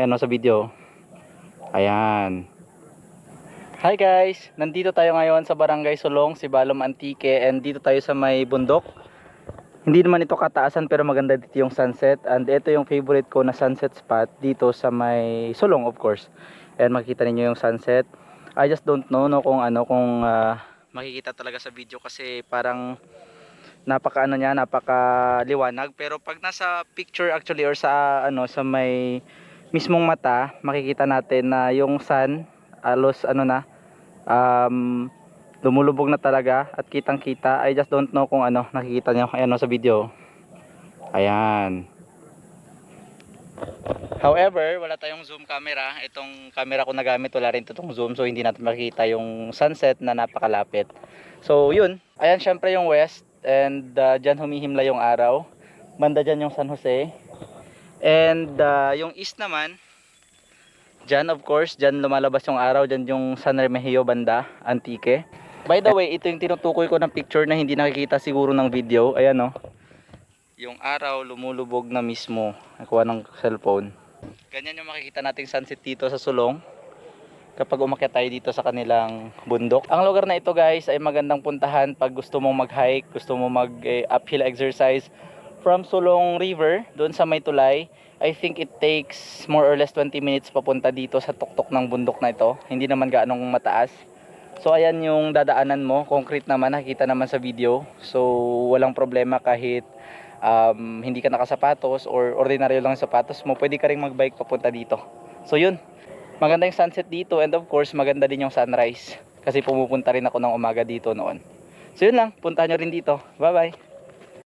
Ayan o sa video. Ayan. Hi guys, nandito tayo ngayon sa Barangay Sulong, Sibalom Antique, and dito tayo sa may bundok. Hindi naman ito kataasan pero maganda dito yung sunset, and ito yung favorite ko na sunset spot dito sa may Sulong, of course. And makikita niyo yung sunset. I just don't know kung makikita talaga sa video kasi parang napaka liwanag, pero pag nasa picture actually or sa sa may mismong mata, makikita natin na yung sun alos lumulubog na talaga at kitang kita. I just don't know kung nakikita nyo. Ayan sa video. Ayan. However, wala tayong zoom camera. Itong camera ko nagamit, wala rin itong zoom, so hindi natin makikita yung sunset na napakalapit. So yun, ayan syempre yung west, and dyan humihimla yung araw. Banda dyan yung San Jose. And yung east naman, dyan of course, dyan lumalabas yung araw, dyan yung San Remigio banda, Antique. By the way, ito yung tinutukoy ko ng picture na hindi nakikita siguro ng video. Ayan yung araw lumulubog na mismo. Nakuha ng cellphone. Ganyan yung makikita nating sunset dito sa Sulong kapag umakyat tayo dito sa kanilang bundok. Ang lugar na ito guys ay magandang puntahan pag gusto mong mag-hike, gusto mong mag-uphill exercise from Sulong River doon sa may tulay. I think it takes more or less 20 minutes papunta dito sa tuktok ng bundok na ito. Hindi naman gaanong mataas. So ayan yung dadaanan mo, concrete naman, nakikita naman sa video. So walang problema kahit hindi ka nakasapatos or ordinaryo lang sapatos mo, pwede ka ring magbike papunta dito. So yun, maganda yung sunset dito, and of course maganda din yung sunrise kasi pumupunta rin ako ng umaga dito noon. So yun lang, puntahan nyo rin dito. Bye bye.